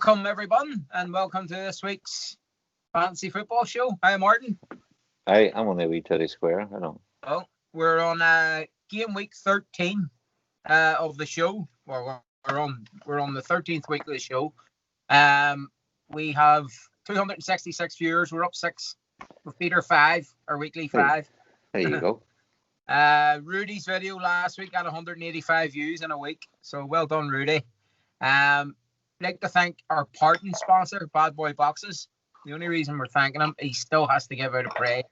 Welcome, everyone, and welcome to this week's Fantasy Football Show. Hi, Martin. Hi, I'm on the wee teddy square. I know. Oh, we're on game week 13 of the show. Well, we're on the 13th week of the show. We have 266 viewers. We're up 6 with Peter 5, our weekly 5. There you go. Rudy's video last week had 185 views in a week. So well done, Rudy. Like to thank our partner sponsor, Bad Boy Boxes. The only reason we're thanking him, he still has to give out a praise.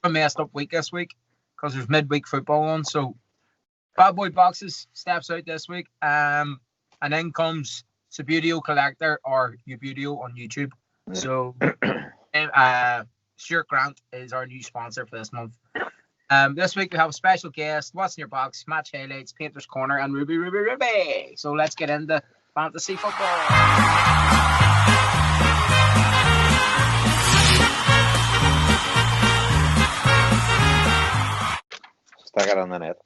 A messed up week this week because there's midweek football on. So Bad Boy Boxes steps out this week. And then comes Subbuteo Collector or Ubuteo on YouTube. Yeah. So Stuart Grant is our new sponsor for this month. This week we have a special guest, What's in Your Box, Match Highlights, Painter's Corner, and Ruby. So let's get into fantasy football. Stick it on the net.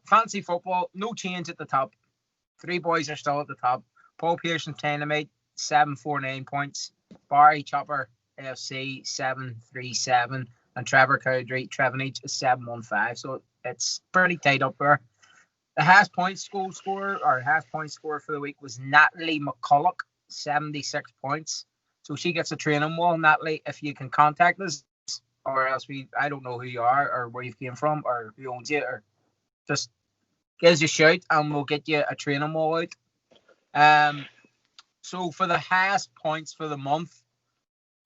Fantasy football, no change at the top. 3 boys are still at the top. Paul Pearson, Dynamite, 749 points. Barry Chopper, FC, 737. And Trevor Cowdrey, Trevenage, is 715. So it's pretty tight up there. The highest point scorer for the week was Natalie McCulloch, 76 points. So she gets a training wall. Natalie, if you can contact us, or else I don't know who you are or where you came from or who owns you, or just give us a shout and we'll get you a training wall out. So for the highest points for the month,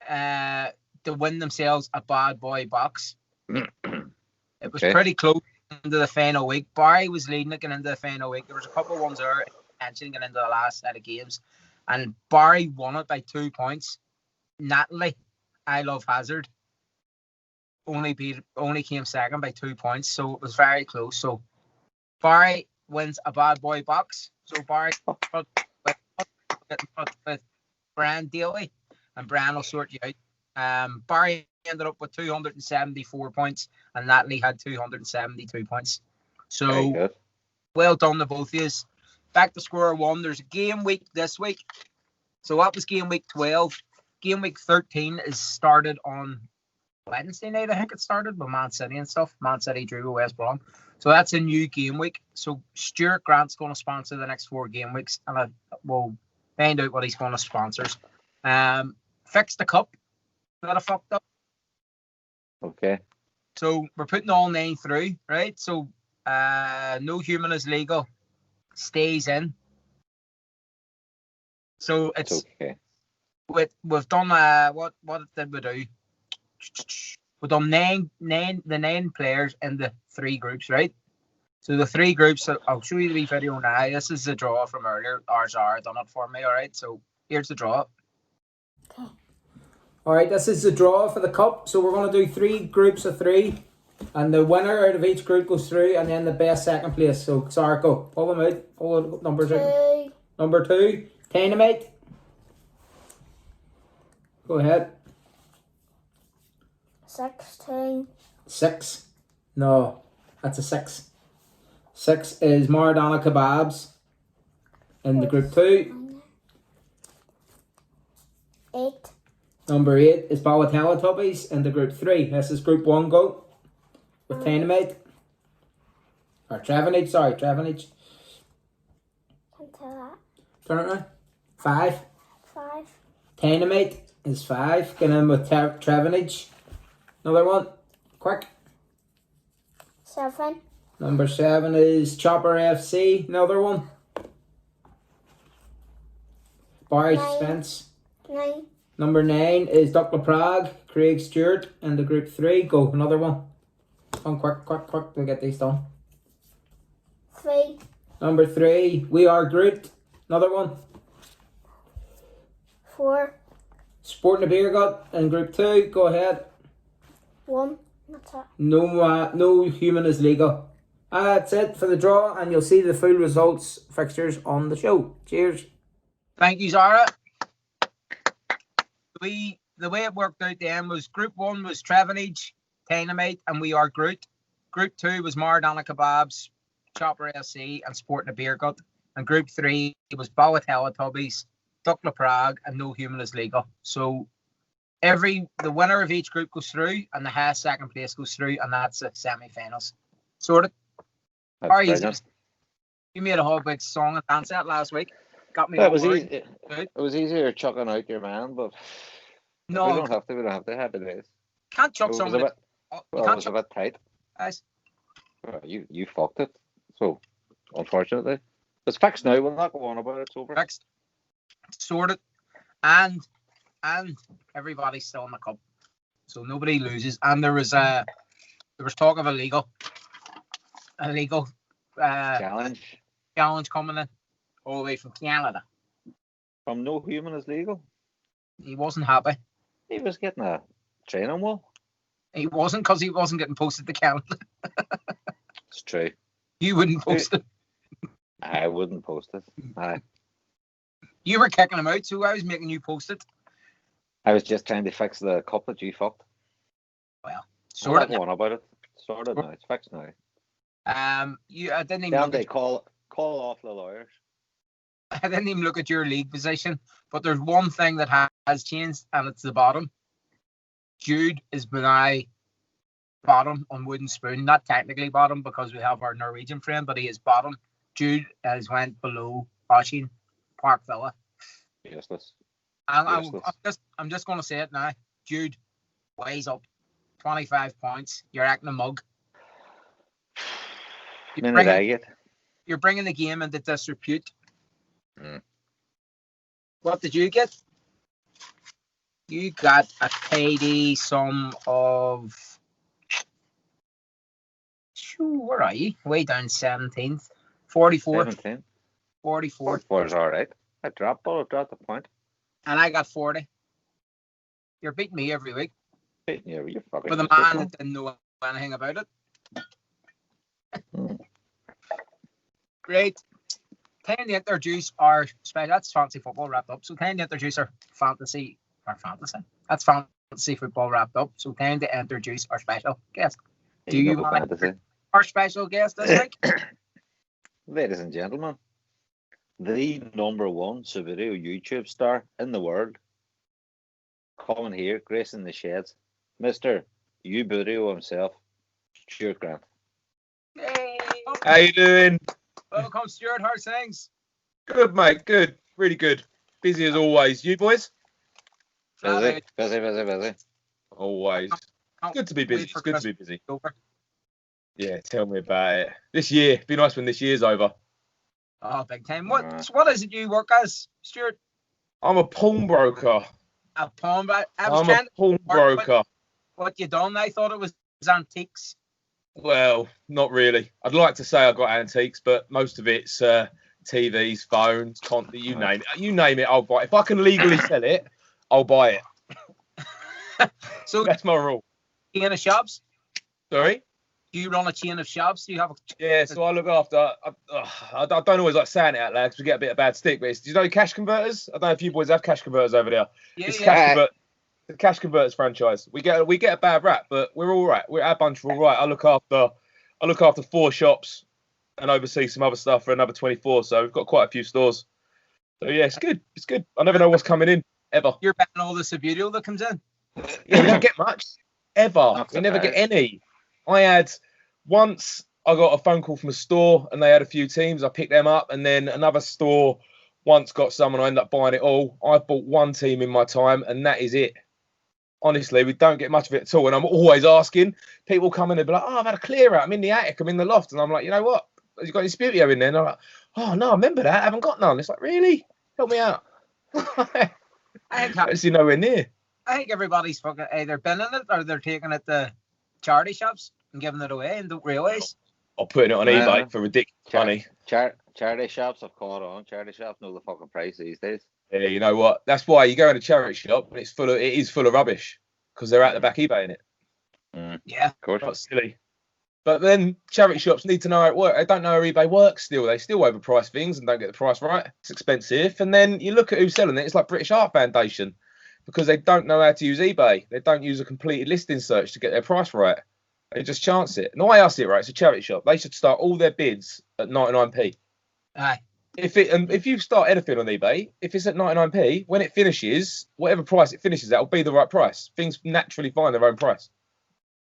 to win themselves a Bad Boy box, it was pretty close into the final week. Barry was leading it going into the final week. There was a couple of ones there mentioned getting into the last set of games, and Barry won it by 2 points. Natalie, I Love Hazard, only came second by 2 points, so it was very close. So Barry wins a Bad Boy box. So Barry with Brian Daly, and Brian will sort you out. Barry ended up with 274 points, and Natalie had 272 points. So well done to both of you. Back to square one. There's a game week this week. So that was game week 12. Game week 13 is started on Wednesday night, I think it started with Man City and stuff. Man City drew with West Brom. So that's a new game week. So Stuart Grant's going to sponsor the next 4 game weeks, and we'll find out what he's going to sponsor. Fix the cup that I fucked up. Okay. So we're putting all 9 through, right? So no human is legal. Stays in. So it's okay. We've done what did we do? We've done nine players in the 3 groups, right? So the 3 groups, I'll show you the wee video now. This is the draw from earlier. Zara done it for me, all right? So here's the draw. Okay. All right, this is the draw for the cup. So we're going to do 3 groups of 3. And the winner out of each group goes through, and then the best second place. So, Zara, go. Pull them out. Pull the numbers out. Number 2, Dynamite. Go ahead. 16. 6. No, that's a 6. 6 is Maradona Kebabs in the group 2. 8. Number 8 is Balotelli Tubbies in the group 3. This is group 1 go with Dynamite. Or Trevenage, sorry, Trevenage. Turn it around. 5. 5. Dynamite is 5. Get in with Trevenage. Another one. Quick. 7. Number 7 is Chopper FC. Another one. Barry Spence. 9. Number 9 is Duckla Prague. Craig Stewart in the group 3. Go. Another one. Come quick. We'll get these done. 3. Number 3, We Are Groot. Another one. 4. Sporting the Beer Gut in group 2. Go ahead. 1. That's it. No human is legal. That's it for the draw, and you'll see the full results fixtures on the show. Cheers. Thank you, Zara. The way it worked out then was group 1 was Trevenage, Dynamite, and We Are Groot. Group 2 was Maradona Kebabs, Chopper SC, and Sporting a Beer Gut. And Group 3 was Teletubbies, Duckla Prague, and No Human is Legal. So the winner of each group goes through, and the highest second place goes through, and that's the semi-finals. Sorted. That's How easy brilliant. was- You made a whole big song and dance set last week. Got me That all was worried. easy. Good. It was easier chucking out your man, but No, we don't have to. We don't have to. Happy days. can't It chuck was a someone. bit. You Well, it can't was a chuck bit tight. guys. Well, you fucked it. So, unfortunately, it's fixed now. We'll not go on about it. It's over. Fixed. Sorted. And everybody's still in the cup. So nobody loses. And there was talk of a legal Challenge challenge coming in all the way from Canada. from No Human is Legal. He wasn't happy. He was getting a training wheel. He wasn't, because he wasn't getting posted to Canada. It's true. You wouldn't post it. I wouldn't post it. You were kicking him out, so I was making you post it. I was just trying to fix the cup that you fucked. Sort Not going about it. Sorted now. It's fixed now. I didn't even Then look they at, call off the lawyers. I didn't even look at your league position. But there's one thing that has changed, and it's the bottom. Jude is now bottom on Wooden Spoon. Not technically bottom, because we have our Norwegian friend, but he is bottom. Jude has went below Oshin Park Villa. Useless. And Useless. I'm just going to say it now. Jude, weighs up. 25 points. You're acting a mug. You're bringing the game into disrepute. What did you get? You got a KD sum of... Where are you? Way down 17th. 44. 17. 44. 44 is all right. I dropped the point. And I got 40. You're beating me every week. Yeah, you're fucking. With a man that didn't know anything about it. Great. Time to introduce our special. That's fancy football wrapped up. So time to introduce our fantasy. That's fantasy football wrapped up. So time to introduce our special guest. Do you want to our special guest this week? Ladies and gentlemen, the #1 Subbuteo YouTube star in the world, coming here, gracing the sheds, Mr. Subbuteo himself, Stuart Grant. Hey. How you doing? Welcome, Stuart. How's things? Good, mate. Good. Really good. Busy as always. You boys? Busy. Always. It's good to be busy. It's good to be busy. Over. Yeah, tell me about it. This year. It'd be nice when this year's over. Oh, big time. What is it you work as, Stuart? I'm a pawnbroker. A pawnbroker. I'm a pawnbroker. What you done? I thought it was antiques. Well, not really. I'd like to say I got antiques, but most of it's TVs, phones, you name it. You name it, I'll buy it. If I can legally sell it, I'll buy it. So that's my rule. Chain of shops? Sorry? Do you run a chain of shops? Do you have Yeah, so I look after. I don't always like saying it out loud because we get a bit of bad stick. But do you know cash converters? I don't know if you boys have cash converters over there. Yeah, The cash converters franchise. We get a bad rap, but we're all right. Our bunch are all right. I look after 4 shops and oversee some other stuff for another 24. So we've got quite a few stores. So yeah, it's good. It's good. I never know what's coming in ever. You're betting all the Subbuteo that comes in. Yeah, we don't get much ever. We never get any. I had once. I got a phone call from a store and they had a few teams. I picked them up, and then another store once got some, and I ended up buying it all. I've bought 1 team in my time, and that is it. Honestly, we don't get much of it at all. And I'm always asking. People come in and be like, "Oh, I've had a clear out. I'm in the attic. I'm in the loft." And I'm like, "You know what? Have you got any Subbuteo in there?" And I'm like, "Oh no, I remember that. I haven't got none." It's like, really? Help me out. I don't see nowhere near. I think everybody's fucking either been in it or they're taking it to charity shops and giving it away and don't realise. Or putting it on eBay for ridiculous money. Charity shops have caught on. Charity shops know the fucking price these days. Yeah, you know what? That's why you go in a charity shop and it is full of rubbish because they're at the back eBaying it. Yeah, of course. That's silly. But then charity shops need to know how it works. They don't know how eBay works still. They still overprice things and don't get the price right. It's expensive. And then you look at who's selling it. It's like British Art Foundation because they don't know how to use eBay. They don't use a completed listing search to get their price right. They just chance it. And the way I see it, right, it's a charity shop. They should start all their bids at 99p. Aye. if you start anything on eBay, if it's at 99p, when it finishes, whatever price it finishes at will be the right price. Things naturally find their own price.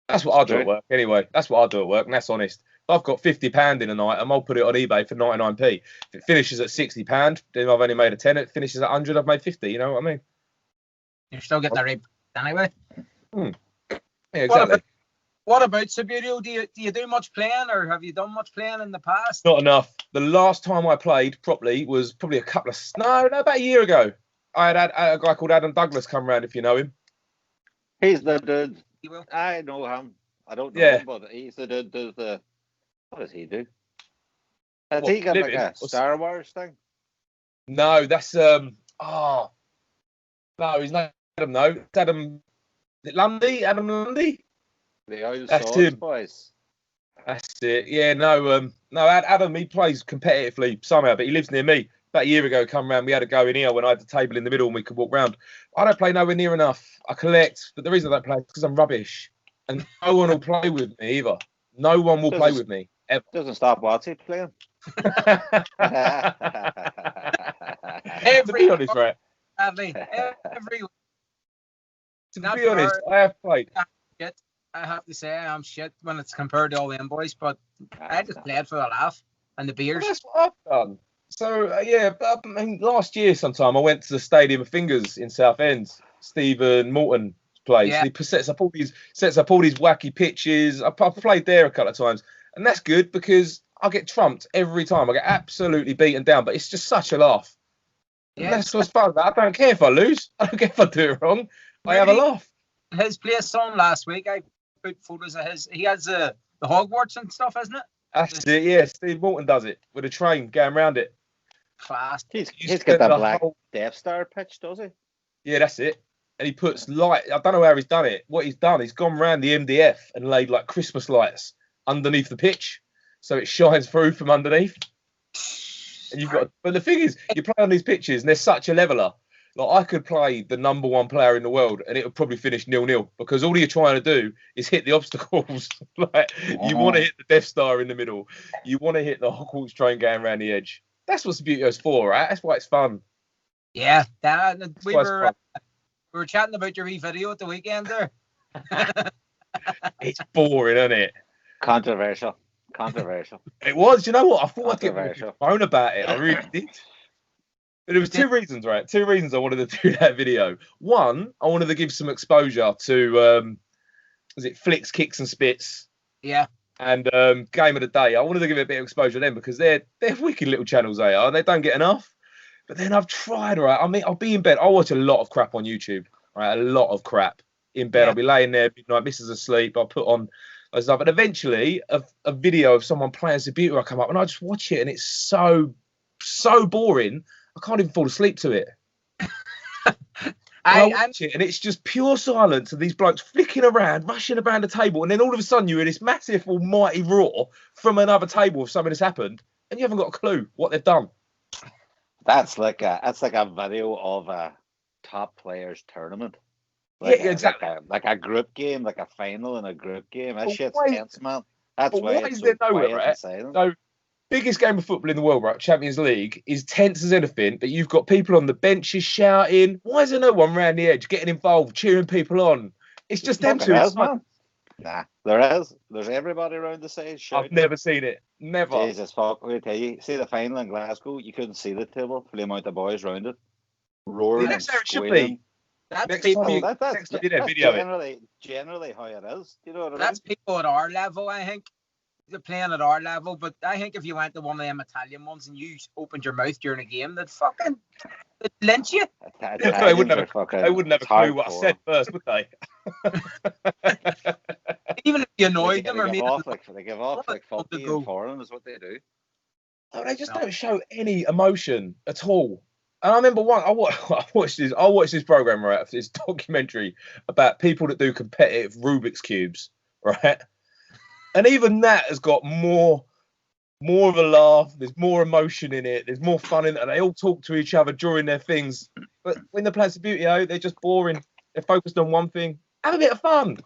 That's what I do at work anyway. That's what I do at work, and that's honest. If I've got £50 in a item, I'll put it on eBay for 99p. If it finishes at £60, then I've only made a 10. If it finishes at 100, I've made 50. You know what I mean? You're still getting the rate anyway. Yeah, exactly. What about Subbuteo? Do you do much playing, or have you done much playing in the past? Not enough. The last time I played properly was probably about a year ago. I had a guy called Adam Douglas come round, if you know him. He's the dude. You will. I know him. I don't know him, but he's the dude. What does he do? Has he got like a Star Wars thing? No, that's no, he's not Adam. No, it's Adam. Is it Lundy? Adam Lundy? The old That's Swords him. boys. That's it. Yeah, no, Adam, he plays competitively somehow, but he lives near me. About a year ago, come round, we had a go in here when I had the table in the middle and we could walk round. I don't play nowhere near enough. I collect, but the reason I don't play is because I'm rubbish. And no one will play with me either. No one will play with me, ever. Doesn't stop Watsy playing. To be honest, right? Every To be honest, I have played. I have to say I'm shit when it's compared to all them boys, but I just played for the laugh and the beers. Well, that's what I've done. So but I mean, last year sometime I went to the Stadium of Fingers in Southend. Stephen Morton plays. Yeah. He sets up all these wacky pitches. I've played there a couple of times, and that's good because I get trumped every time. I get absolutely beaten down, but it's just such a laugh. Yeah, that's what's fun. I don't care if I lose. I don't care if I do it wrong. I have a laugh. His place song last week, I put photos of his. He has the Hogwarts and stuff, isn't it? That's it. Yeah, Steve Morton does it with a train going around it. Class. He's got that black Death Star pitch, does he? Yeah, that's it. And he puts light. I don't know how he's done it. What he's done, he's gone round the MDF and laid like Christmas lights underneath the pitch, so it shines through from underneath. And you've got. But the thing is, you play on these pitches, and they're such a leveler. Like I could play the number one player in the world, and it would probably finish 0-0 because all you're trying to do is hit the obstacles. You want to hit the Death Star in the middle. You want to hit the Hogwarts train going around the edge. That's what Subbuteo's for, right? That's why it's fun. Yeah, we were chatting about your video at the weekend there. It's boring, isn't it? Controversial. It was. You know what? I thought I'd get my phone about it. I really did. But there was two reasons, right? Two reasons I wanted to do that video. One, I wanted to give some exposure to, was it Flicks, Kicks and Spits? Yeah. And Game of the Day. I wanted to give it a bit of exposure to them because they're wicked little channels, they are. They don't get enough. But then I've tried, right? I mean, I'll be in bed. I'll watch a lot of crap on YouTube, right? A lot of crap in bed. Yeah. I'll be laying there midnight, missus asleep. I'll put on stuff. And eventually, a video of someone playing Subbuteo will come up and I just watch it and it's so boring. I can't even fall asleep to it. I watch it and it's just pure silence of these blokes flicking around, rushing around the table, and then all of a sudden you're in this massive almighty roar from another table of something that's happened, and you haven't got a clue what they've done. That's like a video of a top players tournament. Yeah, exactly. Like a group game, like a final in a group game. That shit's tense, man. That's why it's so quiet, right? So, biggest game of football in the world, right? Champions League is tense as anything, but you've got people on the benches shouting. Why is there no one round the edge getting involved, cheering people on? It's just them two. Man. Nah, there is. There's everybody around the side shouting. I've never seen it. Never. Jesus fuck! I tell you, see the final in Glasgow. You couldn't see the table for the amount of boys around it, roaring. That's how it should be. That's generally how it is. You know what I mean? That's people at our level, I think. They're playing at our level, but I think if you went to one of them Italian ones and you opened your mouth during a game, they'd lynch you. They wouldn't have a clue what I said first, would they? Even if you annoyed them or they give off like funky and foreign is what they do. Oh, they just don't show any emotion at all. And I remember I watched this program, right? This documentary about people that do competitive Rubik's cubes, right? And even that has got more of a laugh. There's more emotion in it. There's more fun in it. And they all talk to each other during their things. But when they're playing Subbuteo, they're just boring. They're focused on one thing. Have a bit of fun.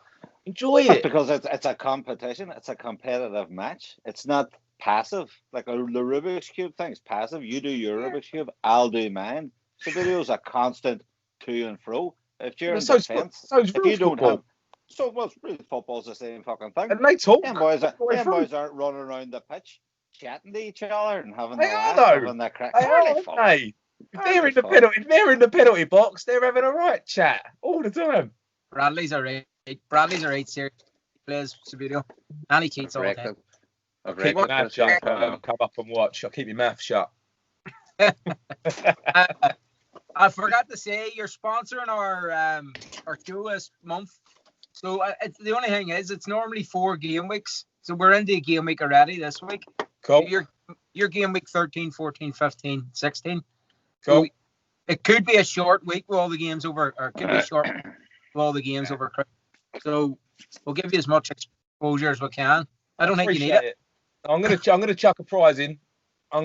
Enjoy it. Because it's a competition. It's a competitive match. It's not passive. Like the Rubik's Cube thing's passive. You do your Rubik's Cube, I'll do mine. Subbuteo's a constant to and fro. If you're in defence, if you don't have... So, well, real football's the same fucking thing. And they talk. Them boys aren't running around the pitch chatting to each other and having they the are, laugh, having the crack. If they're in the penalty box, they're having a right chat all the time. Bradley's a right serious plays Subbuteo, and he cheats all the time. I'll keep my mouth shut. Come up and watch. I'll keep your mouth shut. I forgot to say you're sponsoring our show this month. So the only thing is, it's normally 4 game weeks. So we're into game week already this week. Cool. Your game week 13, 14, 15, 16. Cool. So it could be a short week with all the games over, or it could be short with all the games over Christmas. So we'll give you as much exposure as we can. I don't think you need it. I'm gonna chuck a prize in. I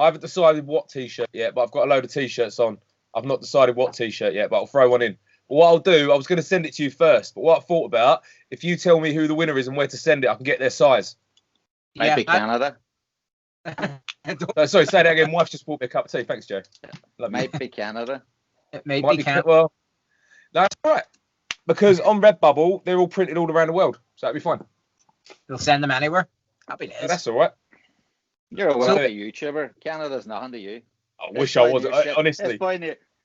haven't decided what t-shirt yet, but I've got a load of t-shirts on. I've not decided what t-shirt yet, but I'll throw one in. But what I'll do, I was going to send it to you first, but what I thought about, if you tell me who the winner is and where to send it, I can get their size. Maybe Canada. Sorry, say that again. Wife's just bought me a cup of tea. Thanks, Joe. Might be Canada. It may be Canada. Well, that's right. Because on Redbubble, they're all printed all around the world, so that'll be fine. They'll send them anywhere. Happy days. Yeah, that's all right. You're a YouTuber. Canada's nothing to you. I wish I was. Honestly.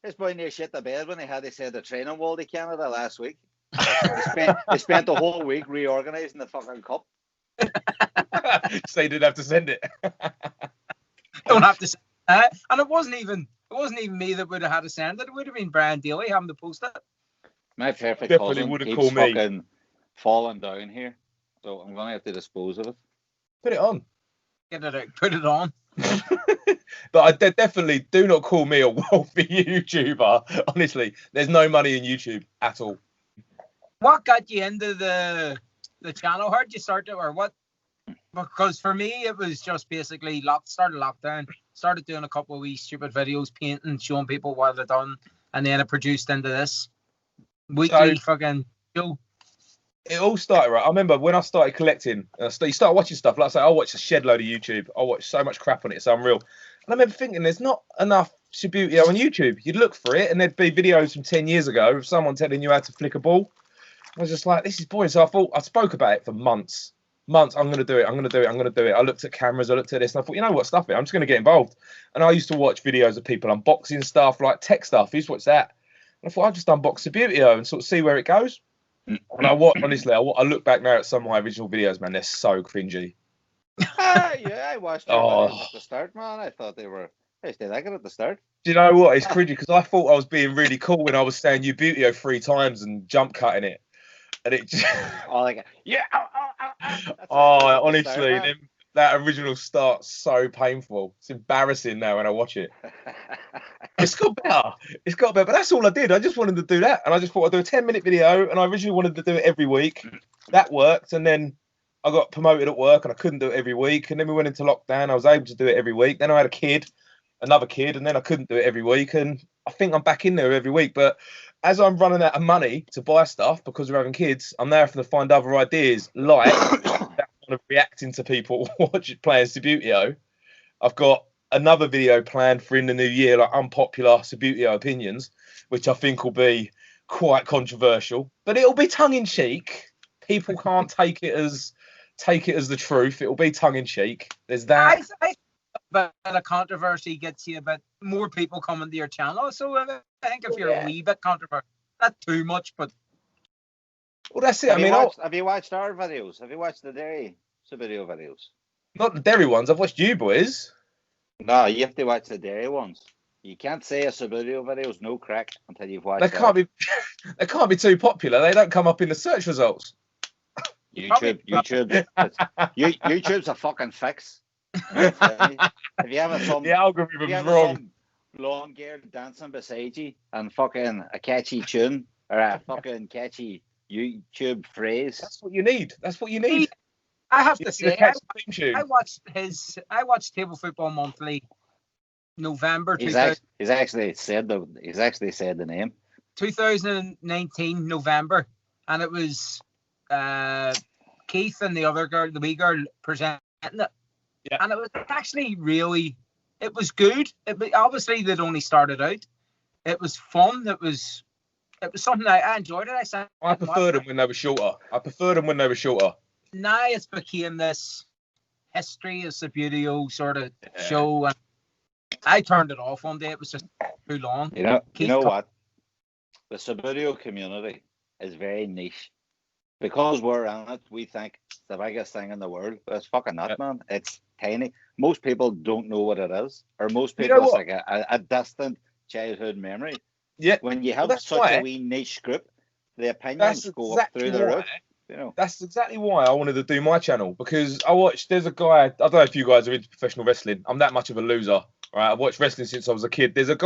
This boy near shit the bed when they said the training wall to Canada last week. They spent the whole week reorganising the fucking cup. So you didn't have to send it. Don't have to send it. And it wasn't even me that would have had to send it. It would have been Brian Daly having to post it. My perfect Definitely cousin would have keeps called me. fucking falling down here. So I'm going to have to dispose of it. Put it on. Get it out. Put it on. But I definitely do not call me a wealthy YouTuber. Honestly, there's no money in YouTube at all. What got you into the channel? How did you start it, or what? Because for me, it was just basically started lockdown. Started doing a couple of wee stupid videos, painting, showing people what I'd done, and then it produced into this weekly fucking show. It all started, right? I remember when I started collecting, you start watching stuff. Like I say, I watch a shed load of YouTube. I watch so much crap on it, it's unreal. And I remember thinking, there's not enough Subbuteo on YouTube. You'd look for it, and there'd be videos from 10 years ago of someone telling you how to flick a ball. I was just like, this is boring. So I spoke about it for months. I'm going to do it. I looked at cameras. I looked at this, and I thought, you know what, stuff it. I'm just going to get involved. And I used to watch videos of people unboxing stuff, like tech stuff. I used to watch that. And I thought, I'll just unbox Subbuteo and sort of see where it goes. And I look back now at some of my original videos, man. They're so cringy. Yeah, I watched them at the start, man. I thought they were that good at the start. Do you know what? It's cringy because I thought I was being really cool when I was saying Subbuteo 3 times and jump cutting it. And it just... honestly, that original start's so painful. It's embarrassing now when I watch it. It's got better. But that's all I did. I just wanted to do that. And I just thought I'd do a 10-minute video. And I originally wanted to do it every week. That worked. And then I got promoted at work and I couldn't do it every week. And then we went into lockdown. I was able to do it every week. Then I had another kid. And then I couldn't do it every week. And I think I'm back in there every week. But as I'm running out of money to buy stuff because we're having kids, I'm now having to find other ideas like that kind of reacting to people playing Subbuteo. I've got another video planned for in the new year, like unpopular Subbuteo opinions, which I think will be quite controversial, but it'll be tongue in cheek. People can't take it as the truth. It'll be tongue in cheek. There's that. But a controversy gets you a bit more people coming to your channel. So I think if you're a wee bit controversial, not too much, but well, that's it. Have you watched our videos? Have you watched the Dairy Subbuteo videos? Not the Dairy ones. I've watched you boys. No, you have to watch the Dairy ones. You can't say a Subbuteo video is no crack until you've watched. They can't be too popular. They don't come up in the search results. YouTube's a fucking fix. If you have the algorithm's wrong. Long-haired dancing beside you and fucking a catchy tune or a fucking catchy YouTube phrase. That's what you need. I have to say, I watched Table Football Monthly November. He's actually said the name. 2019 November, and it was Keith and the other girl, the wee girl, presenting And it was actually really, it was good. Obviously, they'd only started out. It was fun. It was something I enjoyed it. I preferred them when they were shorter. Now it's became this history of Subbuteo sort of show, and I turned it off one day. It was just too long. You know what? The Subbuteo community is very niche. Because we're in it, we think it's the biggest thing in the world. But it's fucking not, man. It's tiny. Most people don't know what it is. Or most people, it's like a distant childhood memory. Yeah. When you have such a wee niche group, the opinions go up through the roof. You know. That's exactly why I wanted to do my channel, because there's a guy, I don't know if you guys are into professional wrestling. I'm that much of a loser. Right? I've watched wrestling since I was a kid. There's a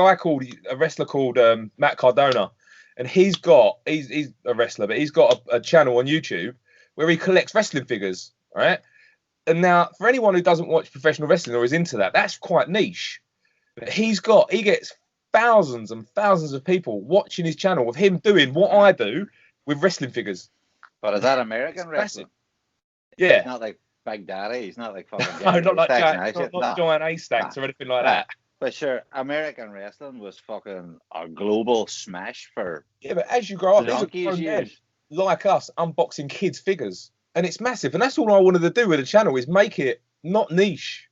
wrestler called Matt Cardona. And he's a wrestler, but he's got a channel on YouTube where he collects wrestling figures, right? And now, for anyone who doesn't watch professional wrestling or is into that, that's quite niche. But he gets thousands and thousands of people watching his channel of him doing what I do with wrestling figures. But is that American wrestling? Yeah. He's not like Big Daddy. He's not like fucking. No, not like Giant A-Stacks or anything like that. But sure, American wrestling was fucking a global smash for. Yeah, but as you grow up, donkeys years. Like us, unboxing kids' figures, and it's massive. And that's all I wanted to do with the channel, is make it not niche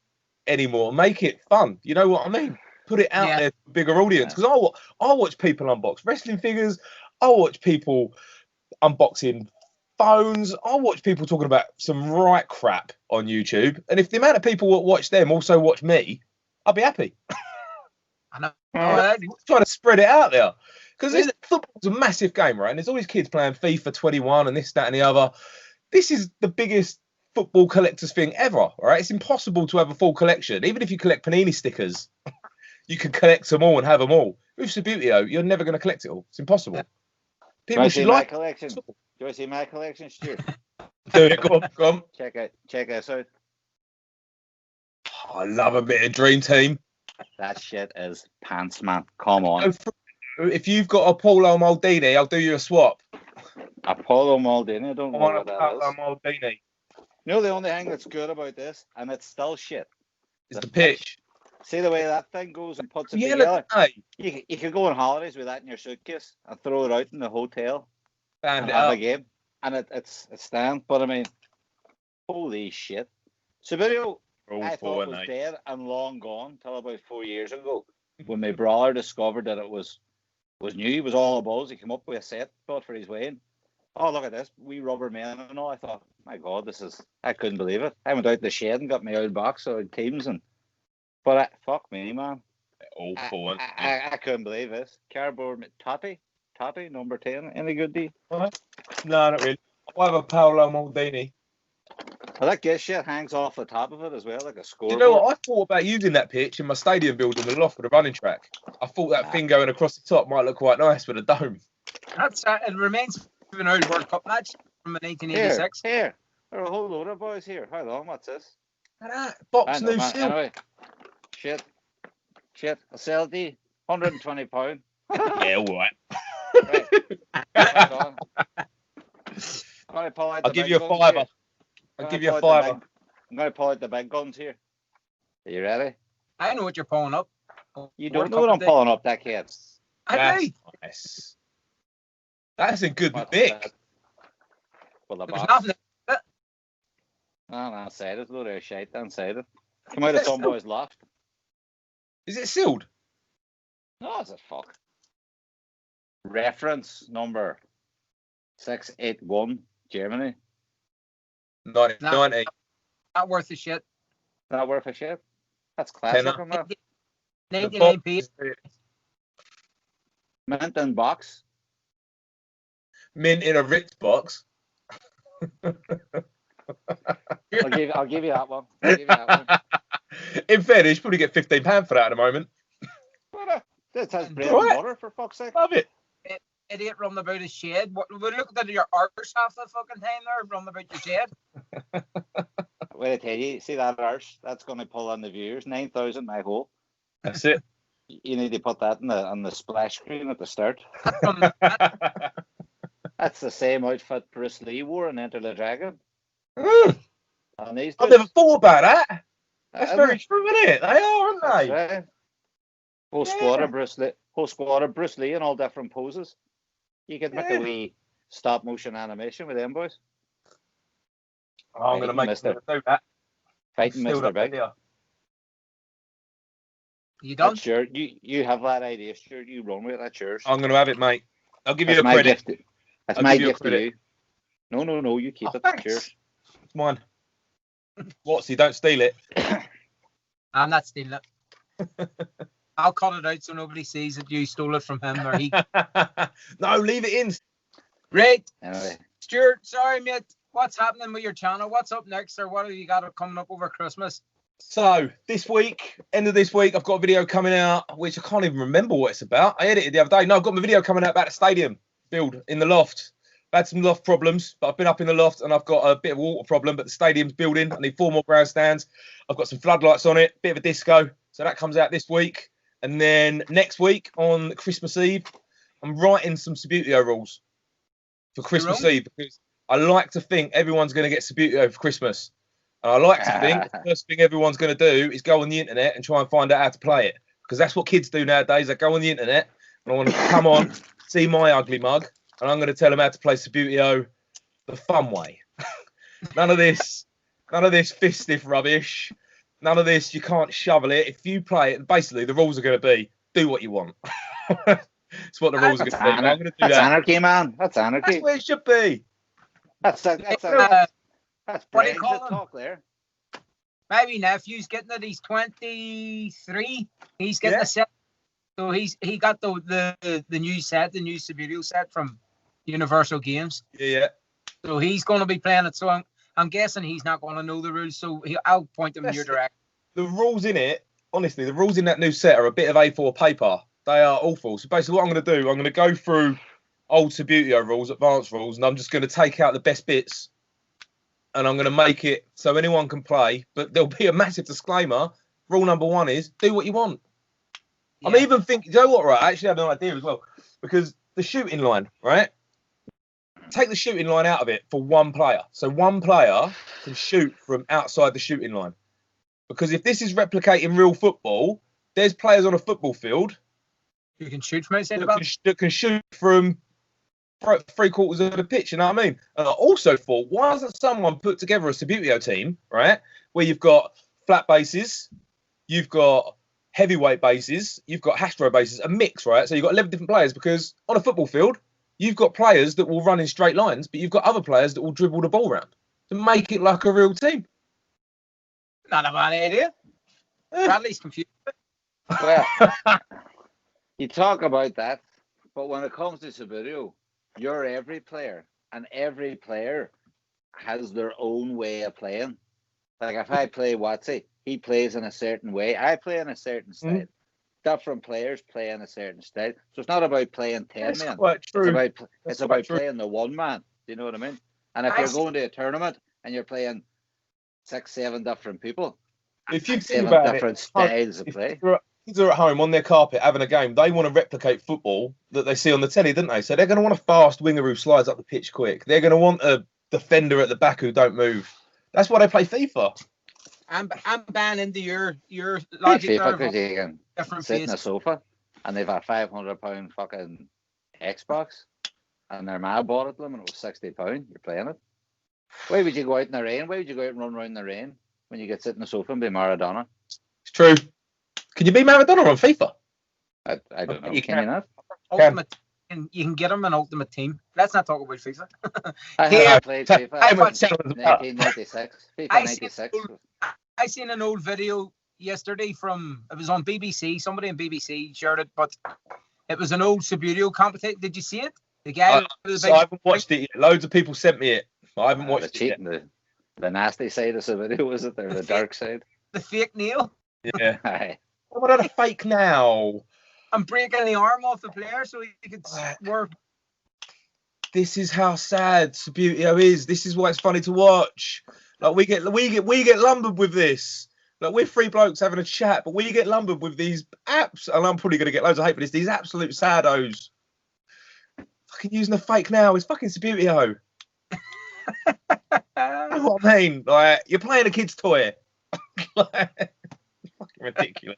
anymore, make it fun. You know what I mean? Put it out there to a bigger audience. Because I watch people unbox wrestling figures. I watch people unboxing phones. I watch people talking about some right crap on YouTube. And if the amount of people that watch them also watch me, I'll be happy. I know. Trying to spread it out there, because football's a massive game, right? And there's always kids playing FIFA 21 and this, that, and the other. This is the biggest football collector's thing ever, right? It's impossible to have a full collection. Even if you collect Panini stickers, you can collect them all and have them all. With Subbuteo, you're never going to collect it all. It's impossible. People should like collection. Do you want to see my collection, Stuart? Dude, go on. Check us out. I love a bit of Dream Team. That shit is pants, man. Come on. If you've got a Paulo Maldini, I'll do you a swap. A Paulo Maldini? I don't know what that is. Paulo Maldini. You know the only thing that's good about this, and it's still shit, is the pitch. See the way that thing goes and puts it together? You could go on holidays with that in your suitcase and throw it out in the hotel and have a game. And it's stand. But I mean, holy shit. Subbuteo, I thought was dead and long gone till about 4 years ago, when my brother discovered that it was new. He was all a buzz. He came up with a set, bought for his wedding. Oh, look at this, wee rubber man and all. I thought, my God, I couldn't believe it. I went out the shed and got my old box of teams, but fuck me, man. I couldn't believe this. Cardboard Totti, number 10. Any good deal? No, not really. I have a Paulo Maldini. Well, that good shit hangs off the top of it as well, like a scoreboard. You know what? I thought about using that pitch in my stadium building, the loft with a running track. I thought that thing going across the top might look quite nice with a dome. That's it remains of an old World Cup match from 1986. Here. There are a whole load of boys here. How long? What's this? Box new seal. Anyway, shit. I'll sell it to you. £120. Yeah, all right. I'll give you a fiver. I'll give you a fiver. I'm going to pull out the big guns here. Are you ready? I know what you're pulling up. You don't know what I'm pulling up, that kid. I do. Nice. That's a good pick. Well, the There's box. nothing. No, inside it. Load of shite inside it. Come out of some boy's loft. Is it sealed? No, it's a fuck. Reference number 681, Germany. 90. Not worth a shit. Not worth a shit. That's classic on that. 99p. Mint in box. Mint in a Ritz box. I'll give you that one. In fairness, you probably get £15 for that at the moment. This has bread and butter, for fuck's sake. Love it. Idiot running about his shed. We looked at your arse half the fucking time there, running about your shed. Wait, I tell you, see that arse? That's going to pull on the viewers. 9,000 my hole. That's it. You need to put that on the splash screen at the start. That's the same outfit Bruce Lee wore in Enter the Dragon. And these I've dudes, never thought about that. That's isn't very it? true, isn't it? They are, aren't That's they? right. Whole squad of Bruce Lee in all different poses. You could make a wee stop motion animation with them boys. Oh, I'm going to make them do that. Fighting Mr. Big. You done? That's yours. You have that idea, Stuart. You run with it. That's yours. I'm going to have it, mate. I'll give you That's a credit. That's my gift to you. No. You keep it. Thanks. Cheers. It's mine. What? So you don't steal it? I'm not stealing it. I'll cut it out so nobody sees that you stole it from him or he. No, leave it in. Right. Anyway. Stuart, sorry, mate. What's happening with your channel? What's up next, or what have you got coming up over Christmas? So this week, end of this week, I've got a video coming out, which I can't even remember what it's about. I edited the other day. No, I've got my video coming out about the stadium build in the loft. I've had some loft problems, but I've been up in the loft and I've got a bit of a water problem, but the stadium's building. I need 4 more grandstands. I've got some floodlights on it, bit of a disco. So that comes out this week. And then next week on Christmas Eve, I'm writing some Subbuteo rules for Christmas Eve because I like to think everyone's going to get Subbuteo for Christmas. And I like to think the first thing everyone's going to do is go on the internet and try and find out how to play it. Because that's what kids do nowadays. They go on the internet and I want to come on, see my ugly mug, and I'm going to tell them how to play Subbuteo the fun way. None of this fist stiff rubbish. None of this, you can't shovel it. If you play it, basically the rules are going to be, do what you want. That's what the rules are going to be. I'm going to do that's that. anarchy, man. That's anarchy. That's where it should be. That's What do you Brexit call him? talk there. Maybe nephew's getting it. He's 23. He's getting a set. So he got the new set, the new Subbuteo set from Universal Games. Yeah. So he's going to be playing it. So I'm guessing he's not going to know the rules. So I'll point him in your direction. The rules in it, honestly, the rules in that new set are a bit of A4 paper. They are awful. So basically what I'm going to do, I'm going to go through old Subbuteo rules, advanced rules, and I'm just going to take out the best bits and I'm going to make it so anyone can play. But there'll be a massive disclaimer. Rule number 1 is do what you want. Yeah. I'm even thinking, you know what, right? I actually had an idea as well. Because the shooting line, right? Take the shooting line out of it for one player. So one player can shoot from outside the shooting line. Because if this is replicating real football, there's players on a football field you can shoot from outside that can shoot from 3/4 of the pitch, you know what I mean? And I also thought, why hasn't someone put together a Subbuteo team, right? Where you've got flat bases, you've got heavyweight bases, you've got Hastro bases, a mix, right? So you've got 11 different players because on a football field, you've got players that will run in straight lines, but you've got other players that will dribble the ball around to make it like a real team. Not a bad idea. Bradley's confused. Well, you talk about that, but when it comes to Subbuteo, you're every player, and every player has their own way of playing. Like if I play Watsy, he plays in a certain way. I play in a certain style. Different players play in a certain style. So it's not about playing 10 men. Quite true. It's about playing the one man. Do you know what I mean? And if you're going to a tournament and you're playing 6, 7 different people, if you think 7 about different styles of play. Kids are at home on their carpet having a game. They want to replicate football that they see on the telly, don't they? So they're going to want a fast winger who slides up the pitch quick. They're going to want a defender at the back who don't move. That's why they play FIFA. I'm banned into your logic. FIFA because you can different sit face. in a sofa and they've a £500 fucking Xbox and their ma bought it to them and it was £60. You're playing it. Why would you go out in the rain? Why would you go out and run around in the rain when you get sit in the sofa and be Maradona? It's true. Can you be Maradona on FIFA? I don't know. You can you not? Ultimate, you can get them an Ultimate Team. Let's not talk about FIFA. I played FIFA. FIFA 1996. FIFA 96. I seen an old video yesterday it was on BBC. Somebody on BBC shared it, but it was an old Subbuteo competition. Did you see it? The guy. I haven't watched it yet. Loads of people sent me it. I haven't watched it yet. The nasty side of Subbuteo, was it? Or the dark side? The fake nail. Yeah. Aye. What are the fake now? I'm breaking the arm off the player so he could work. This is how sad Subbuteo is. This is why it's funny to watch. Like we get lumbered with this. Like we're 3 blokes having a chat, but we get lumbered with these apps, and I'm probably gonna get loads of hate for this. These absolute saddos. Fucking using the fake now. It's fucking Subbuteo. know what I mean? Like, you're playing a kid's toy. Like, fucking ridiculous.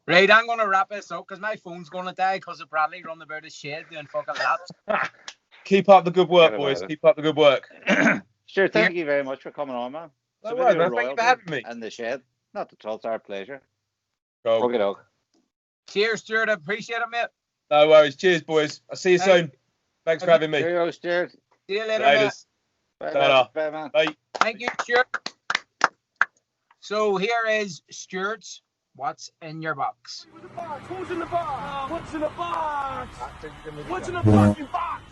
Right, I'm going to wrap this up because my phone's going to die because of Bradley running about his shed doing fucking laps. Keep up the good work, boys. Keep up the good work. Sure, thank you very much for coming on, man. No worries, man. Thank you for having me. And the shed. Not at all, it's our pleasure. Cool. Rock it out. Cheers, Stuart. I appreciate it, mate. No worries. Cheers, boys. I'll see you soon. Thanks for having me. Cheers, Stuart. See you later, mate. Bye, man. Bye. Thank you, Stuart. So here is Stuart's What's in Your Box. What's in the box? What's in the box? What's in the fucking box?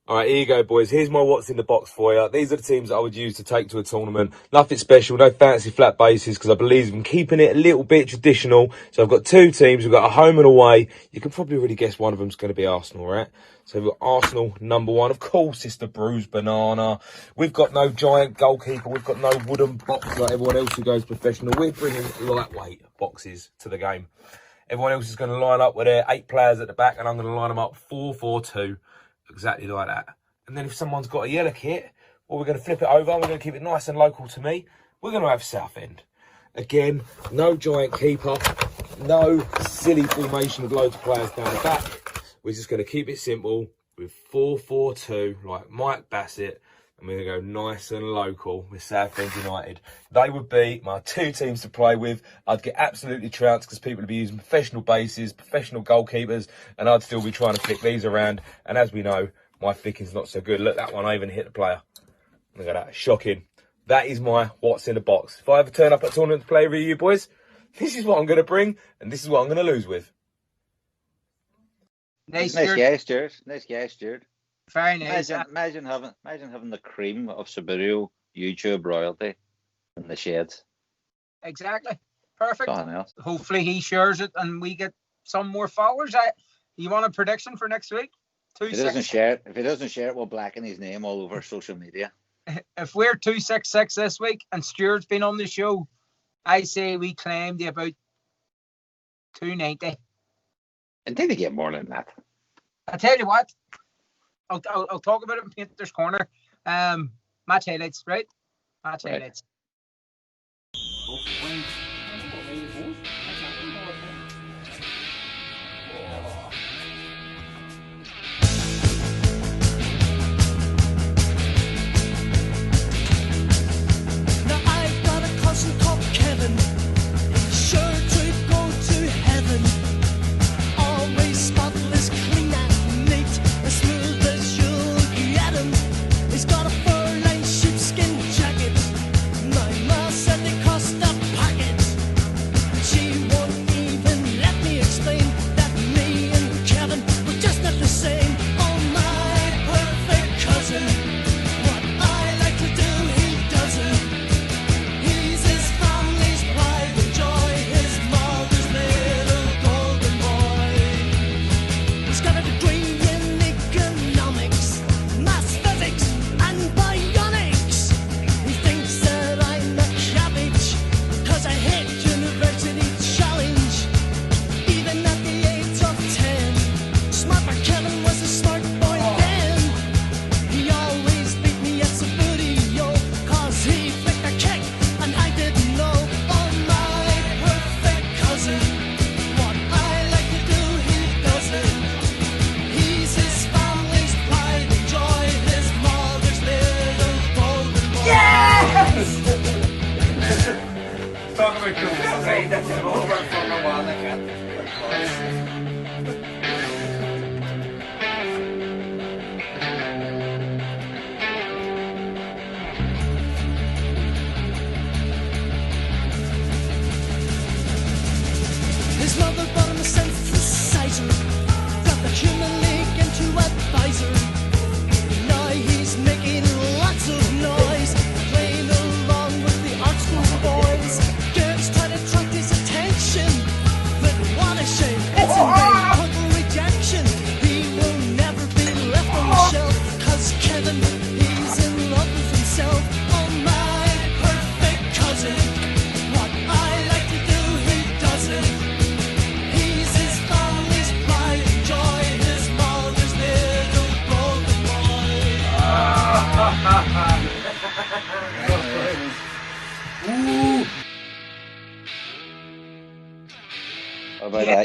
All right, here you go, boys. Here's my what's in the box for you. These are the teams that I would use to take to a tournament. Nothing special, no fancy flat bases, because I believe in keeping it a little bit traditional. So I've got two teams. We've got a home and away. You can probably already guess one of them's going to be Arsenal, right? So we've got Arsenal, number one. Of course, it's the bruised banana. We've got no giant goalkeeper. We've got no wooden box like everyone else who goes professional. We're bringing lightweight boxes to the game. Everyone else is going to line up with their 8 players at the back, and I'm going to line them up 4-4-2. Exactly like that. And then if someone's got a yellow kit, well, we're going to flip it over. We're going to keep it nice and local to me. We're going to have Southend. Again, no giant keeper. No silly formation of loads of players down the back. We're just going to keep it simple with 4-4-2, like Mike Bassett. And we're going to go nice and local with Southend United. They would be my 2 teams to play with. I'd get absolutely trounced because people would be using professional bases, professional goalkeepers, and I'd still be trying to flick these around. And as we know, my flicking's not so good. Look, that one, I even hit the player. Look at that, shocking. That is my what's in the box. If I ever turn up at a tournament to play with you boys, this is what I'm going to bring, and this is what I'm going to lose with. Nice guy, Stuart. Nice guy, Stuart. Very nice. Imagine having the cream of Subbuteo YouTube royalty in the sheds. Exactly. Perfect. Else. Hopefully he shares it and we get some more followers. You want a prediction for next week? If he doesn't share it, we'll blacken his name all over social media. If we're 266 this week and Stuart's been on the show, I say we claim the about 290. And did he get more than that? I tell you what, I'll talk about it in Painter's Corner. Match highlights, right? Match highlights. Now I've got a cousin called Kevin. He's sure to go to heaven. Always spotless, clean and neat, as smooth as you'll get him. He's got a fur-lined sheepskin jacket. My ma said they cost a packet.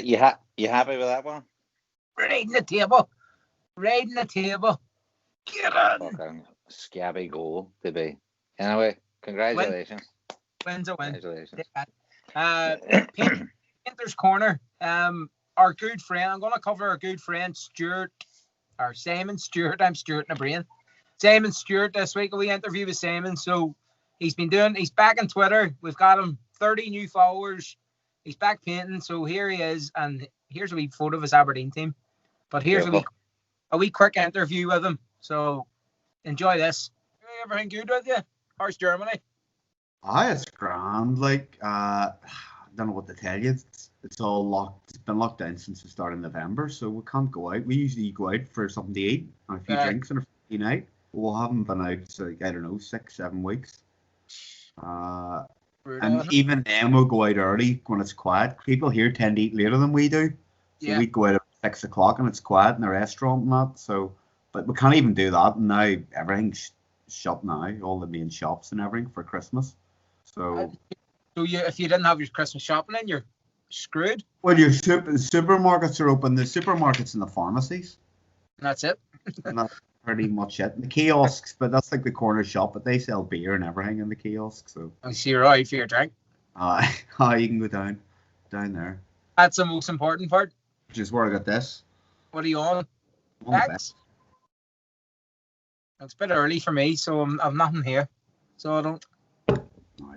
You happy with that one? Raiding the table. Raiding the table. Get on. Fucking scabby goal to be. Anyway, congratulations. Wins a win. Congratulations. Painter's Corner. Our good friend, I'm going to cover our good friend Stuart, or Simon Stuart. I'm Stuart in the brain. Simon Stuart this week. We interview with Simon. So he's back on Twitter. We've got him 30 new followers. He's back painting. So here he is. And here's a wee photo of his Aberdeen team. But here's a wee quick interview with him. So enjoy this. Everything good with you? How's Germany? Aye, it's grand. Like, I don't know what to tell you. It's all locked. It's been locked down since the start of November, so we can't go out. We usually go out for something to eat and a few drinks on a Friday night. We haven't been out, so I don't know, 6-7 weeks. And even then, we'll go out early when it's quiet. People here tend to eat later than we do. So we go out at 6 o'clock and it's quiet in the restaurant and that. So, but we can't even do that. And now everything's shut now, all the main shops and everything for Christmas. So if you didn't have your Christmas shopping in, you're screwed. Well, your supermarkets are open. The supermarkets and the pharmacies. And that's it. And that's pretty much it. And the kiosks, but that's like the corner shop. But they sell beer and everything in the kiosks. So I see you're out for your drink. You can go down there. That's the most important part. Which is where I got this. What are you on? It's a bit early for me, so I'm nothing here. So I don't.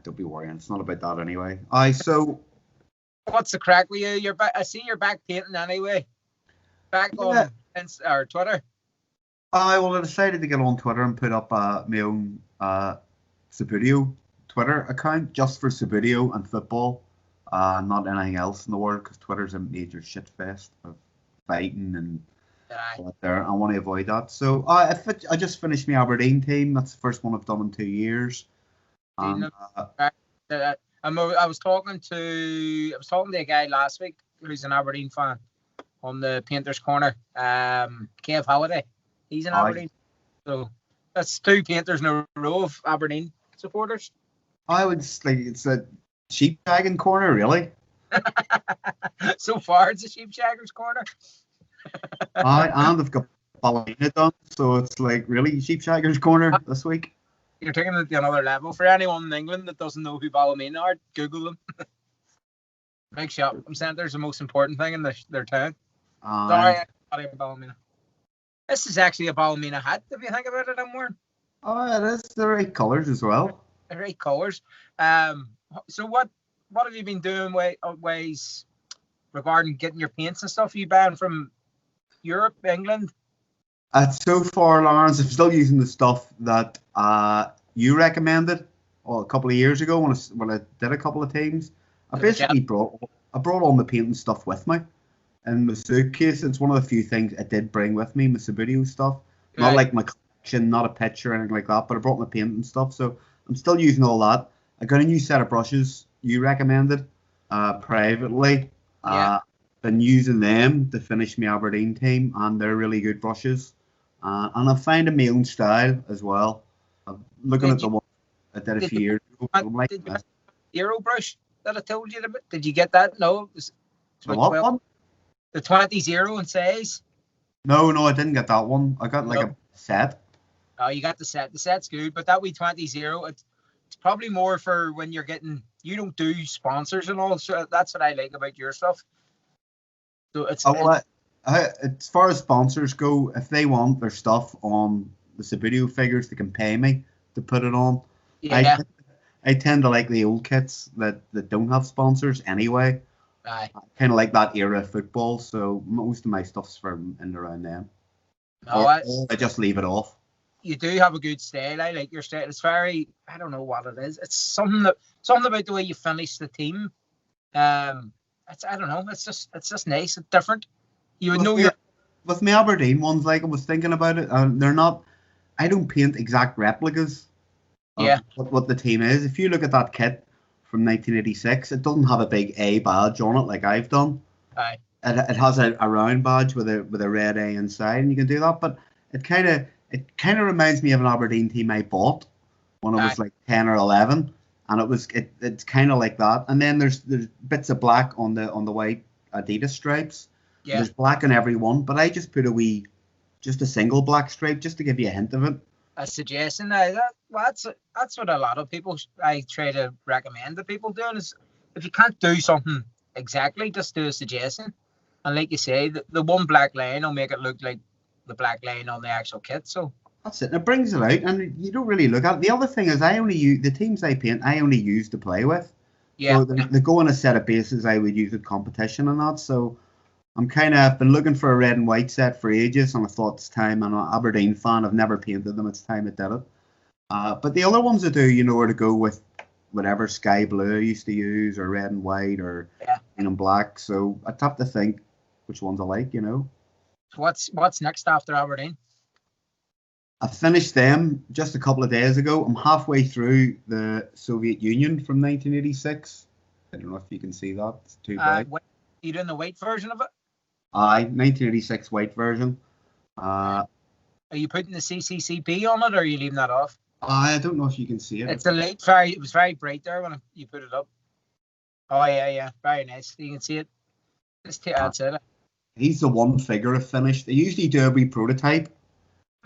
Don't be worrying. It's not about that anyway. So what's the crack with you? You're back. I see you're back painting anyway. Back on Twitter. I decided to get on Twitter and put up my own Subbuteo Twitter account just for Subbuteo and football, not anything else in the world, because Twitter's a major shit fest of fighting and all there. I want to avoid that. So I just finished my Aberdeen team. That's the first one I've done in 2 years. I was talking to a guy last week who's an Aberdeen fan on the Painters Corner. Kev Halliday, he's an Aberdeen. So that's 2 Painters in a row of Aberdeen supporters. I would like it's a sheepshagging corner, really. So far, it's a sheepshagger's corner. And they've got Ballymena done, so it's like really sheepshagger's corner this week. You're taking it to another level. For anyone in England that doesn't know who Ballymena are, Google them. Big shopping centre's the most important thing in their town. Sorry, I'm not Ballymena. This is actually a Ballymena hat, if you think about it, I'm wearing. Oh, it is. They're 8 colours as well. They're 8 colours. So what have you been doing ways regarding getting your paints and stuff? Are you buying from Europe, England? So far, Lawrence, I'm still using the stuff that you recommended a couple of years ago when I did a couple of times. I basically brought all my painting stuff with me in my suitcase. It's one of the few things I did bring with me, my Subbuteo stuff. Not like my collection, not a picture or anything like that, but I brought my painting stuff. So I'm still using all that. I got a new set of brushes you recommended privately. Been using them to finish my Aberdeen team, and they're really good brushes. And I'm finding my own style as well. I'm looking at the one I did a few years ago. Did you have the Zero brush that I told you about? Did you get that? No. It was the what one? The 20-0 in size. No, I didn't get that one. I got a set. Oh, you got the set. The set's good, but that wee 20-0, it's probably more for when you don't do sponsors and all. So that's what I like about your stuff. So it's. As far as sponsors go, if they want their stuff on the Subbuteo figures, they can pay me to put it on. Yeah. I tend to like the old kits that don't have sponsors anyway. Aye. I kind of like that era of football, so most of my stuff's from in and around them. No, I just leave it off. You do have a good style. I like your style. It's very, I don't know what it is. It's something about the way you finish the team. I don't know. It's just nice. It's different. You would know with my Aberdeen ones, like I was thinking about it, they're not. I don't paint exact replicas of what the team is. If you look at that kit from 1986, it doesn't have a big A badge on it like I've done. Aye. It has a round badge with a red A inside, and you can do that. But it kind of reminds me of an Aberdeen team I bought when I was like 10 or 11, and it's kind of like that. And then there's bits of black on the white Adidas stripes. Yeah. There's black on every one, but I just put just a single black stripe just to give you a hint of it. A suggestion that's what a lot of people I try to recommend to people doing is if you can't do something exactly, just do a suggestion. And like you say, the one black line will make it look like the black line on the actual kit. So that's it. It brings it out, and you don't really look at it. The other thing is, I only use the teams I paint. I only use to play with. Yeah. So they go on a set of bases I would use at competition and that. So I've been looking for a red and white set for ages, and I thought it's time. I'm an Aberdeen fan. I've never painted them. It's time I did it. But the other ones I do, are to go with whatever sky blue I used to use, or red and white, or green and black. So I'd have to think which ones I like, So what's next after Aberdeen? I finished them just a couple of days ago. I'm halfway through the Soviet Union from 1986. I don't know if you can see that. It's too big. Are you doing the white version of it? 1986 white version. Are you putting the CCCP on it, or are you leaving that off? I don't know if you can see it. It's a late fire. It was very bright there when you put it up. Oh yeah, very nice. You can see it. That's it. He's the one figure I've finished. I usually do a wee prototype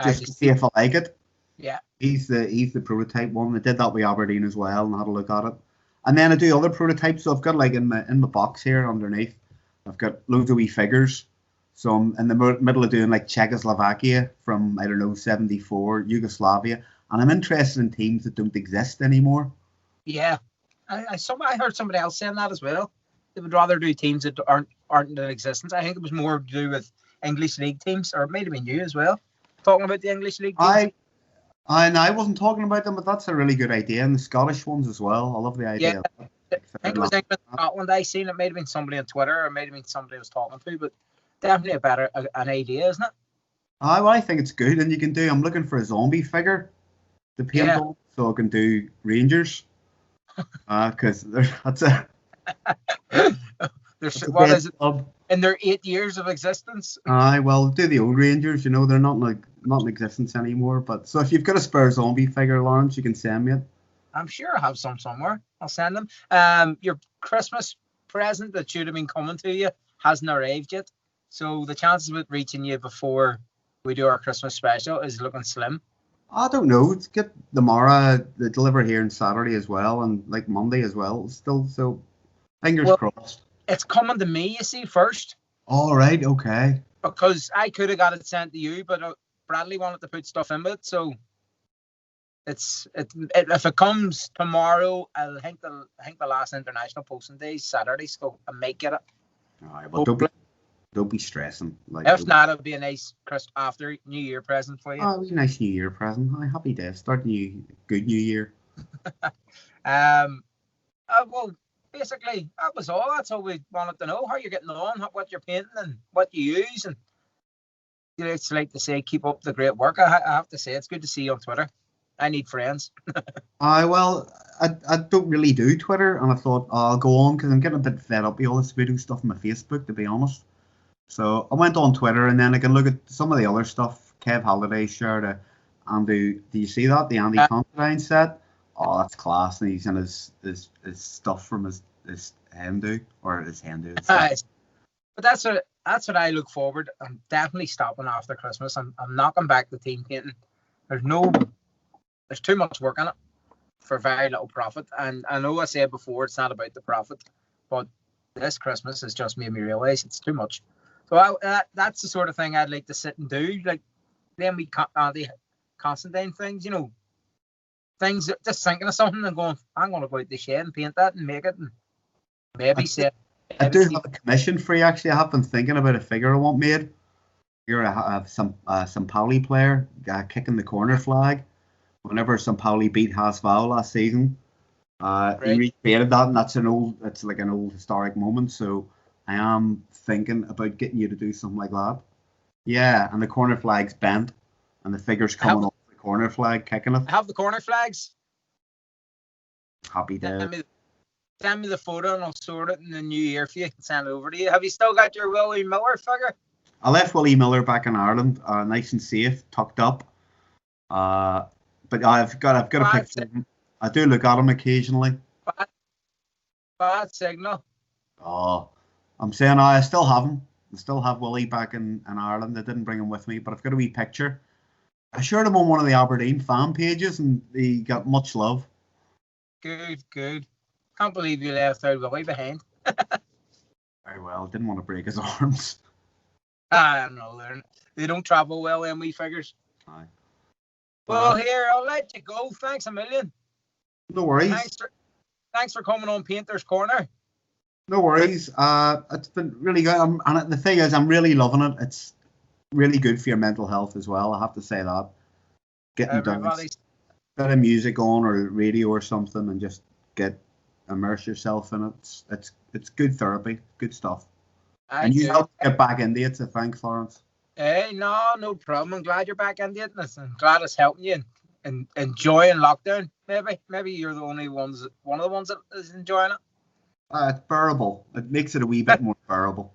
just to see if I like it. Yeah. He's the prototype one. I did that with Aberdeen as well and had a look at it. And then I do other prototypes. So I've got in my box here underneath, I've got loads of wee figures. So I'm in the middle of doing Czechoslovakia from 74, Yugoslavia, and I'm interested in teams that don't exist anymore. Yeah, I heard somebody else saying that as well. They would rather do teams that aren't in existence. I think it was more to do with English League teams, or it might have been you as well, talking about the English League teams. I wasn't talking about them, but that's a really good idea, and the Scottish ones as well. I love the idea. Yeah, I think it was England, Scotland. I seen it. Might have been somebody on Twitter, or might have been somebody I was talking to, but definitely an idea, isn't it? I think it's good, and you can do. I'm looking for a zombie figure to paint on, so I can do Rangers. Because that's a. What is it? In their 8 years of existence. Well, do the old Rangers. They're not in existence anymore. But so if you've got a spare zombie figure, Lawrence, you can send me it. I'm sure I have some somewhere. I'll send them. Your Christmas present that should have been coming to you hasn't arrived yet, so the chances of it reaching you before we do our Christmas special is looking slim. I don't know. It's get the Mara. They deliver here on Saturday as well, and Monday as well. Still, so fingers crossed. It's coming to me, you see, first. All right, okay. Because I could have got it sent to you, but Bradley wanted to put stuff in with it, so if it comes tomorrow, I think the last international posting day is Saturday, so I might get it. All right, well, don't be stressing. If not, it'll be a nice after New Year present for you. Oh, a nice New Year present. Happy days. Start good New Year. Well, basically, that was all. That's all we wanted to know. How you're getting on, what you're painting, and what you use. And it's like to say, keep up the great work. I have to say, it's good to see you on Twitter. I need friends. Well, I don't really do Twitter, and I thought I'll go on because I'm getting a bit fed up with all this video stuff on my Facebook, to be honest. So I went on Twitter, and then I can look at some of the other stuff. Kev Halliday shared Andy. Do you see that? The Andy Considine set? Oh, that's class. And he's in his stuff from his Hindu or his Hindu. But that's what I look forward. I'm definitely stopping after Christmas. I'm knocking back the team painting. There's too much work on it for very little profit. And I know I said before it's not about the profit, but this Christmas has just made me realise it's too much. So that's the sort of thing I'd like to sit and do, like them we Andy Considine things, things, just thinking of something and going, I'm going to go out the shed and paint that and make it, and maybe say. I do have a commission for you. Actually, I have been thinking about a figure I want made. Here I have some Pauli player kicking the corner flag. Whenever St. Pauli beat Haas-Val last season, he recreated that, and it's like an old historic moment. So I am thinking about getting you to do something like that. Yeah, and the corner flag's bent, and the figure's coming off the corner flag, kicking it. I have the corner flags. Happy day. Send me the photo, and I'll sort it in the new year for you. I can send it over to you. Have you still got your Willie Miller figure? I left Willie Miller back in Ireland, nice and safe, tucked up. But I've got a picture of him. I do look at him occasionally. Bad signal. Oh, I'm saying I still have him. I still have Willie back in Ireland. I didn't bring him with me, but I've got a wee picture. I shared him on one of the Aberdeen fan pages, and he got much love. Good, good. Can't believe you left out Willie behind. Very well. Didn't want to break his arms. I don't know. They don't travel well, them wee figures. Aye. Well, here, I'll let you go. Thanks a million. No worries. Thanks for coming on Painter's Corner. No worries. It's been really good. And the thing is, I'm really loving it. It's really good for your mental health as well. I have to say that. Getting down, bit of music on or radio or something, and just immerse yourself in it. It's good therapy, good stuff. And you helped get back into it, so thanks, Lawrence. Hey, no problem. I'm glad you're back into it. I'm glad it's helping you and enjoying lockdown. Maybe you're one of the ones that is enjoying it. It's bearable. It makes it a wee bit more bearable.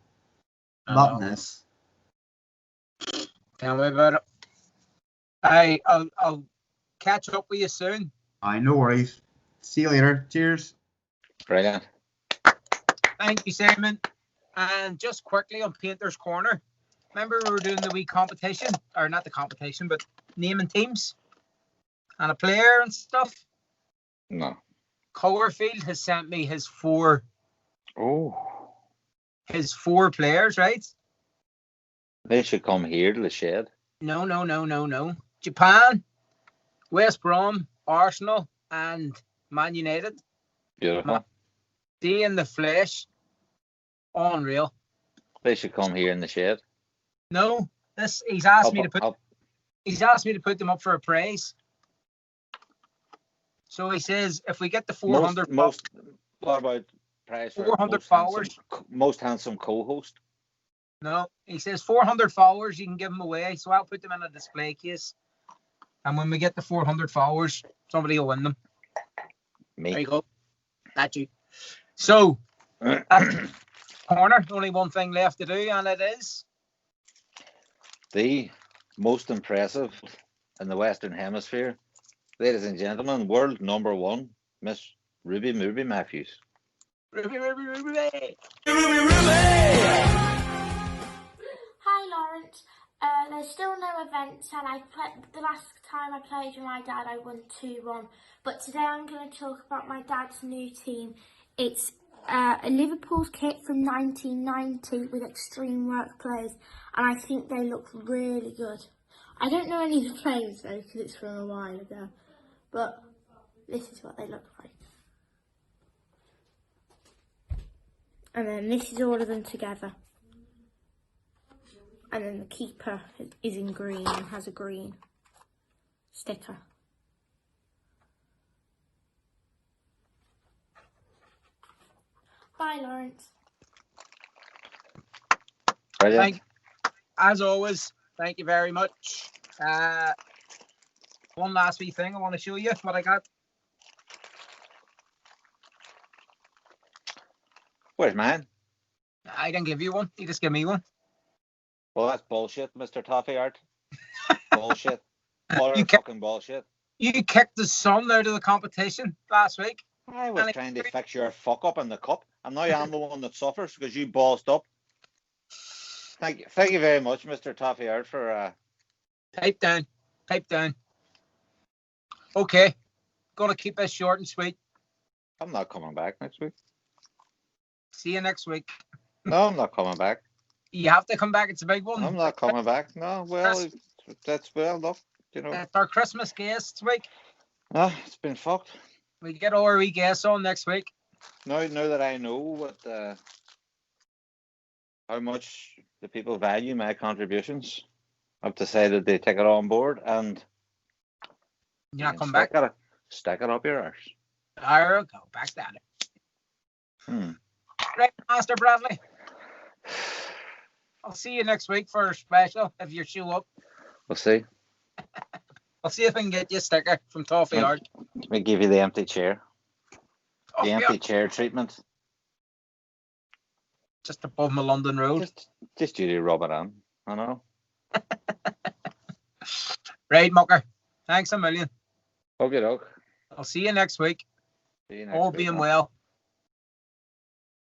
Not this. Tell me about it. I'll catch up with you soon. No worries. See you later. Cheers. Brilliant. Thank you, Simon. And just quickly on Painter's Corner, remember we were doing the wee competition, or not the competition, but naming teams and a player and stuff? No. Cowerfield has sent me his four players, right? They should come here to the shed. No. Japan, West Brom, Arsenal, and Man United. Beautiful. See in the flesh. Unreal. They should come here in the shed. No, he's asked me to put them up for a prize. So he says if we get the 400 what about prize for 400 followers? Most handsome co-host. No, he says 400 followers, you can give them away. So I'll put them in a display case. And when we get the 400 followers, somebody will win them. Me. There you go. That's you. So, corner, only one thing left to do, and it is the most impressive in the Western Hemisphere. Ladies and gentlemen, world number one, Miss Ruby Matthews. Ruby. Hi, Lawrence. There's still no events, and the last time I played with my dad, I won 2-1. But today I'm going to talk about my dad's new team. It's a Liverpool's kit from 1990 with extreme work players, and I think they look really good. I don't know any of the players though, because it's from a while ago, but this is what they look like. And then this is all of them together. And then the keeper is in green and has a green sticker. Bye, Lawrence. As always, thank you very much. One last wee thing I want to show you what I got. Where's mine? I didn't give you one. You just give me one. Well, that's bullshit, Mr. Toffee Art. Bullshit. Fucking bullshit. You kicked the son out of the competition last week. I was trying to fix your fuck up in the cup, and now I'm the one that suffers because you bossed up. Thank you very much, Mr. Toffee Art, for Pipe down. Okay, gonna keep this short and sweet. I'm not coming back next week. See you next week. No, I'm not coming back. You have to come back. It's a big one. I'm not coming back. No, well, that's well enough. You know, it's our Christmas guests week. No, it's been fucked. We get all our wee guests on next week. Now that I know what how much the people value my contributions, I've decided to take it on board and you're not coming back. Stack it up your arse. I'll go back at it. Right, Master Bradley. I'll see you next week for a special if you show up. We'll see. I'll see if I can get you a sticker from Toffee Art. Let me give you the empty chair. The empty chair treatment. Just above my London Road. Just you to rub it on. I know. Right, Mucker. Thanks a million. Okay, doke. I'll see you next week. See you next All week, being well.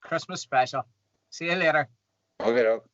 Christmas special. See you later. Okay, dog.